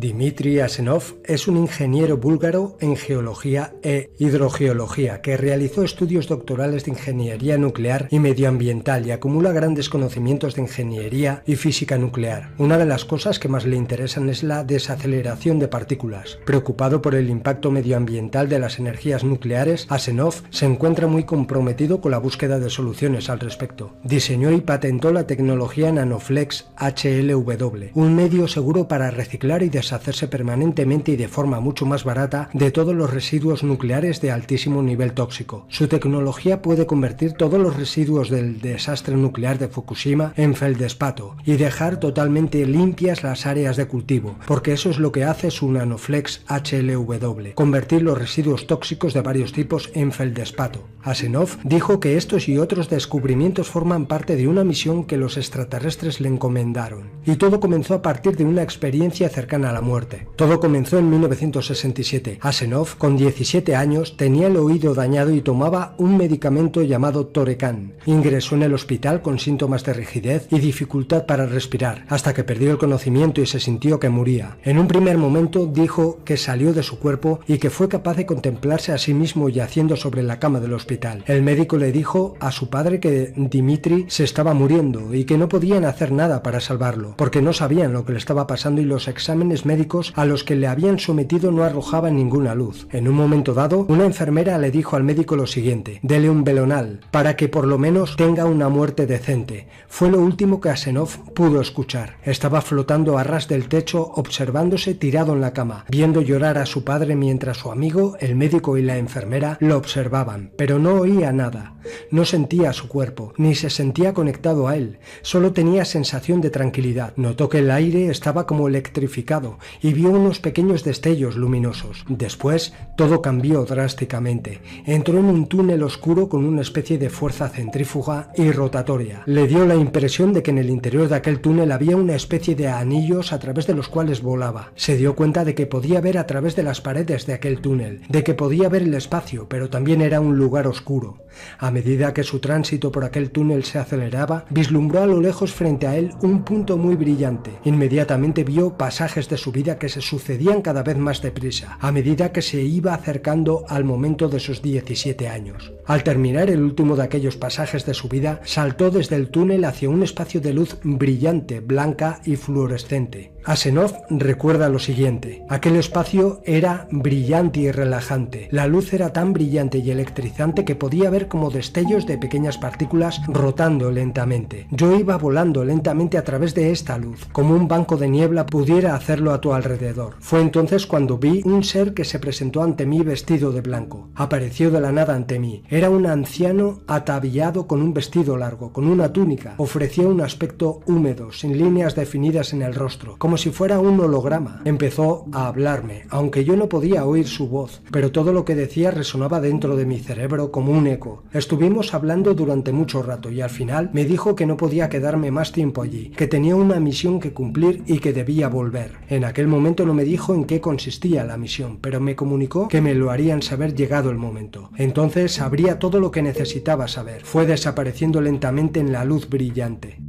Dmitry Asenov es un ingeniero búlgaro en geología e hidrogeología que realizó estudios doctorales de ingeniería nuclear y medioambiental y acumula grandes conocimientos de ingeniería y física nuclear. Una de las cosas que más le interesan es la desaceleración de partículas. Preocupado por el impacto medioambiental de las energías nucleares, Asenov se encuentra muy comprometido con la búsqueda de soluciones al respecto. Diseñó y patentó la tecnología Nanoflex HLW, un medio seguro para reciclar y deshacerse permanentemente y de forma mucho más barata de todos los residuos nucleares de altísimo nivel tóxico. Su tecnología puede convertir todos los residuos del desastre nuclear de Fukushima en feldespato y dejar totalmente limpias las áreas de cultivo, porque eso es lo que hace su Nanoflex HLW, convertir los residuos tóxicos de varios tipos en feldespato. Asenov dijo que estos y otros descubrimientos forman parte de una misión que los extraterrestres le encomendaron, y todo comenzó a partir de una experiencia cercana a la muerte. Todo comenzó en 1967. Asenov, con 17 años, tenía el oído dañado y tomaba un medicamento llamado Torecan. Ingresó en el hospital con síntomas de rigidez y dificultad para respirar, hasta que perdió el conocimiento y se sintió que moría. En un primer momento dijo que salió de su cuerpo y que fue capaz de contemplarse a sí mismo yaciendo sobre la cama del hospital. El médico le dijo a su padre que Dmitry se estaba muriendo y que no podían hacer nada para salvarlo, porque no sabían lo que le estaba pasando y los exámenes médicos a los que le habían sometido no arrojaban ninguna luz. En un momento dado, una enfermera le dijo al médico lo siguiente: dele un Belonal, para que por lo menos tenga una muerte decente. Fue lo último que Asenov pudo escuchar. Estaba flotando a ras del techo, observándose tirado en la cama, viendo llorar a su padre mientras su amigo, el médico y la enfermera lo observaban, pero no oía nada. No sentía su cuerpo, ni se sentía conectado a él, solo tenía sensación de tranquilidad. Notó que el aire estaba como electrificado y vio unos pequeños destellos luminosos. Después, todo cambió drásticamente. Entró en un túnel oscuro con una especie de fuerza centrífuga y rotatoria. Le dio la impresión de que en el interior de aquel túnel había una especie de anillos a través de los cuales volaba. Se dio cuenta de que podía ver a través de las paredes de aquel túnel, de que podía ver el espacio, pero también era un lugar oscuro. A medida que su tránsito por aquel túnel se aceleraba, vislumbró a lo lejos frente a él un punto muy brillante. Inmediatamente vio pasajes de su vida que se sucedían cada vez más deprisa, a medida que se iba acercando al momento de sus 17 años. Al terminar el último de aquellos pasajes de su vida, saltó desde el túnel hacia un espacio de luz brillante, blanca y fluorescente. Asenov recuerda lo siguiente: aquel espacio era brillante y relajante. La luz era tan brillante y electrizante que podía ver como destellos de pequeñas partículas rotando lentamente. Yo iba volando lentamente a través de esta luz, como un banco de niebla pudiera hacerlo a tu alrededor. Fue entonces cuando vi un ser que se presentó ante mí vestido de blanco. Apareció de la nada ante mí. Era un anciano ataviado con un vestido largo, con una túnica. Ofrecía un aspecto húmedo, sin líneas definidas en el rostro, como si fuera un holograma. Empezó a hablarme, aunque yo no podía oír su voz, pero todo lo que decía resonaba dentro de mi cerebro como un eco. Estuvimos hablando durante mucho rato y al final me dijo que no podía quedarme más tiempo allí, que tenía una misión que cumplir y que debía volver. En aquel momento no me dijo en qué consistía la misión, pero me comunicó que me lo harían saber llegado el momento. Entonces sabría todo lo que necesitaba saber. Fue desapareciendo lentamente en la luz brillante.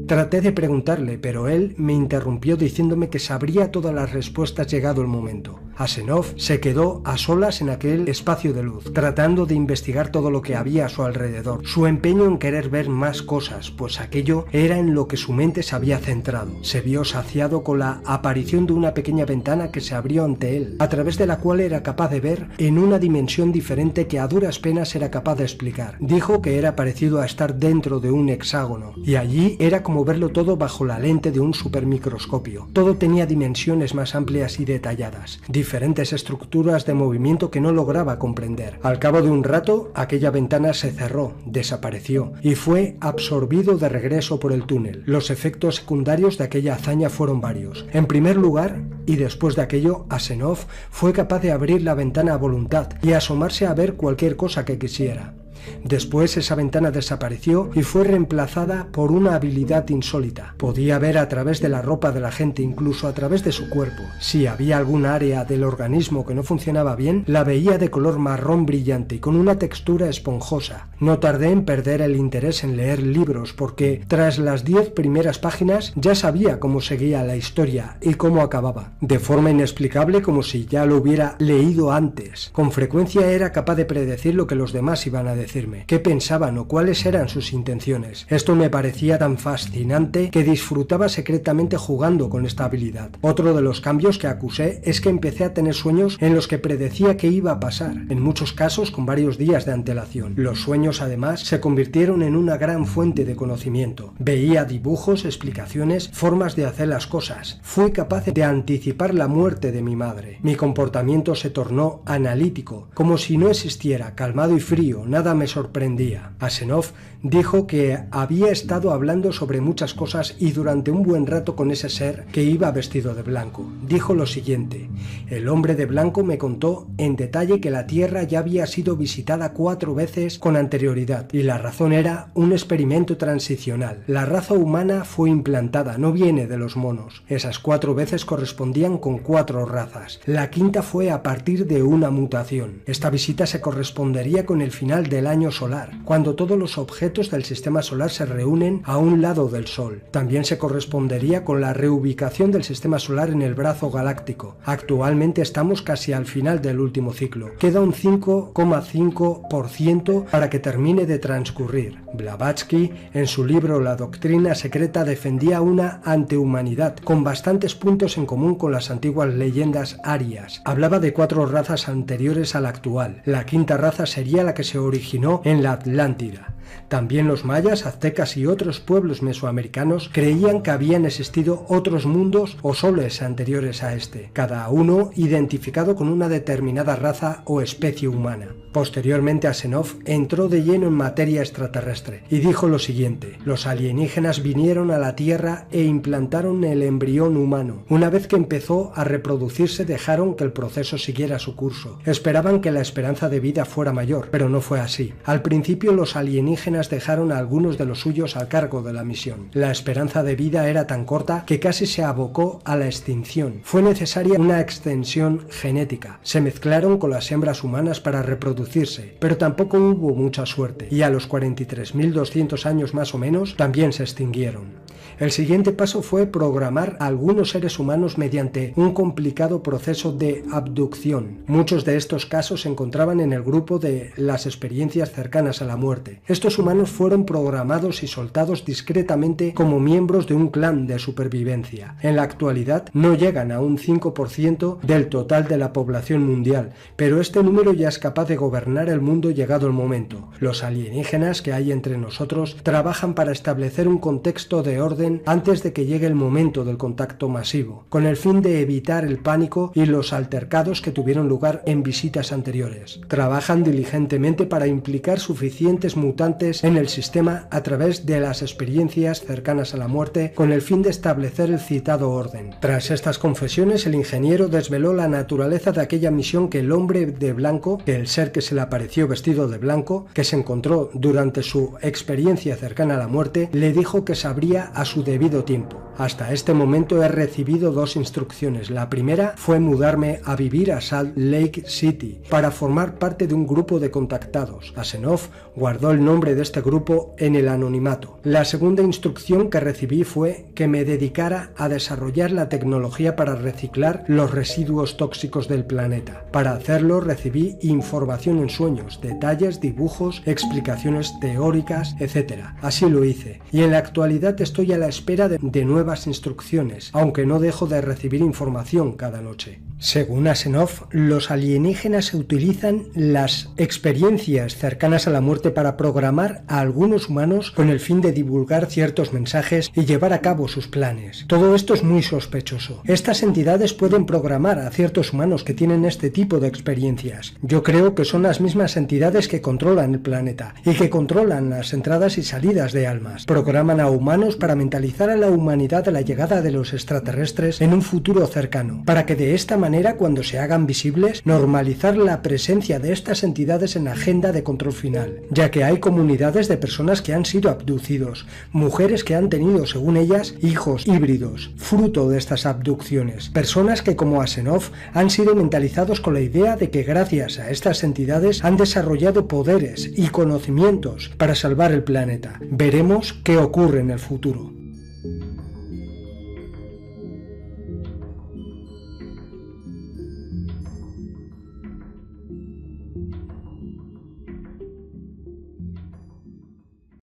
Traté de preguntarle, pero él me interrumpió diciéndome que sabría todas las respuestas llegado el momento. Asenov se quedó a solas en aquel espacio de luz, tratando de investigar todo lo que había a su alrededor. Su empeño en querer ver más cosas, pues aquello era en lo que su mente se había centrado. Se vio saciado con la aparición de una pequeña ventana que se abrió ante él, a través de la cual era capaz de ver en una dimensión diferente que a duras penas era capaz de explicar. Dijo que era parecido a estar dentro de un hexágono, y allí era como verlo todo bajo la lente de un supermicroscopio. Todo tenía dimensiones más amplias y detalladas, diferentes estructuras de movimiento que no lograba comprender. Al cabo de un rato, aquella ventana se cerró, desapareció y fue absorbido de regreso por el túnel. Los efectos secundarios de aquella hazaña fueron varios. En primer lugar, y después de aquello, Asenov fue capaz de abrir la ventana a voluntad y asomarse a ver cualquier cosa que quisiera. Después esa ventana desapareció y fue reemplazada por una habilidad insólita. Podía ver a través de la ropa de la gente, incluso a través de su cuerpo. Si había algún área del organismo que no funcionaba bien, la veía de color marrón brillante y con una textura esponjosa. No tardé en perder el interés en leer libros porque tras las 10 primeras páginas ya sabía cómo seguía la historia y cómo acababa. De forma inexplicable, como si ya lo hubiera leído antes. Con frecuencia era capaz de predecir lo que los demás iban a decirme, qué pensaban o cuáles eran sus intenciones. Esto me parecía tan fascinante que disfrutaba secretamente jugando con esta habilidad. Otro de los cambios que acusé es que empecé a tener sueños en los que predecía qué iba a pasar, en muchos casos con varios días de antelación. Los sueños además se convirtieron en una gran fuente de conocimiento. Veía dibujos, explicaciones, formas de hacer las cosas. Fui capaz de anticipar la muerte de mi madre. Mi comportamiento se tornó analítico, como si no existiera, calmado y frío, nada me sorprendía. Asenov dijo que había estado hablando sobre muchas cosas y durante un buen rato con ese ser que iba vestido de blanco. Dijo lo siguiente: el hombre de blanco me contó en detalle que la Tierra ya había sido visitada 4 veces con anterioridad y la razón era un experimento transicional. La raza humana fue implantada, no viene de los monos. Esas 4 veces correspondían con 4 razas. La quinta fue a partir de una mutación. Esta visita se correspondería con el final del año solar, cuando todos los objetos del sistema solar se reúnen a un lado del Sol. También se correspondería con la reubicación del sistema solar en el brazo galáctico. Actualmente estamos casi al final del último ciclo. Queda un 5,5% para que termine de transcurrir. Blavatsky, en su libro La doctrina secreta, defendía una antehumanidad con bastantes puntos en común con las antiguas leyendas arias. Hablaba de 4 razas anteriores a la actual. La quinta raza sería la que se originó en la Atlántida. También los mayas, aztecas y otros pueblos mesoamericanos creían que habían existido otros mundos o soles anteriores a este, cada uno identificado con una determinada raza o especie humana. Posteriormente Asenov entró de lleno en materia extraterrestre y dijo lo siguiente: los alienígenas vinieron a la Tierra e implantaron el embrión humano. Una vez que empezó a reproducirse dejaron que el proceso siguiera su curso. Esperaban que la esperanza de vida fuera mayor, pero no fue así. Al principio los alienígenas dejaron a algunos de los suyos al cargo de la misión. La esperanza de vida era tan corta que casi se abocó a la extinción. Fue necesaria una extensión genética. Se mezclaron con las hembras humanas para reproducirse, pero tampoco hubo mucha suerte, y a los 43.200 años más o menos también se extinguieron. El siguiente paso fue programar a algunos seres humanos mediante un complicado proceso de abducción. Muchos de estos casos se encontraban en el grupo de las experiencias cercanas a la muerte. Estos humanos fueron programados y soltados discretamente como miembros de un clan de supervivencia. En la actualidad no llegan a un 5% del total de la población mundial, pero este número ya es capaz de gobernar el mundo llegado el momento. Los alienígenas que hay entre nosotros trabajan para establecer un contexto de orden antes de que llegue el momento del contacto masivo, con el fin de evitar el pánico y los altercados que tuvieron lugar en visitas anteriores. Trabajan diligentemente para implicar suficientes mutantes en el sistema a través de las experiencias cercanas a la muerte con el fin de establecer el citado orden. Tras estas confesiones, el ingeniero desveló la naturaleza de aquella misión que el hombre de blanco, que el ser que se le apareció vestido de blanco, que se encontró durante su experiencia cercana a la muerte, le dijo que sabría a su debido tiempo. Hasta este momento he recibido 2 instrucciones. La primera fue mudarme a vivir a Salt Lake City para formar parte de un grupo de contactados. Asenov guardó el nombre de este grupo en el anonimato. La segunda instrucción que recibí fue que me dedicara a desarrollar la tecnología para reciclar los residuos tóxicos del planeta. Para hacerlo recibí información en sueños, detalles, dibujos, explicaciones teóricas, etc. Así lo hice. Y en la actualidad estoy a la espera de nuevas instrucciones, aunque no dejo de recibir información cada noche. Según Asenov, los alienígenas utilizan las experiencias cercanas a la muerte para programar a algunos humanos con el fin de divulgar ciertos mensajes y llevar a cabo sus planes. Todo esto es muy sospechoso. Estas entidades pueden programar a ciertos humanos que tienen este tipo de experiencias. Yo creo que son las mismas entidades que controlan el planeta y que controlan las entradas y salidas de almas. Programan a humanos para mentalizar a la humanidad de la llegada de los extraterrestres en un futuro cercano, para que de esta manera manera, cuando se hagan visibles, normalizar la presencia de estas entidades en la agenda de control final, ya que hay comunidades de personas que han sido abducidos, mujeres que han tenido, según ellas, hijos híbridos, fruto de estas abducciones, personas que, como Asenov, han sido mentalizados con la idea de que gracias a estas entidades han desarrollado poderes y conocimientos para salvar el planeta. Veremos qué ocurre en el futuro.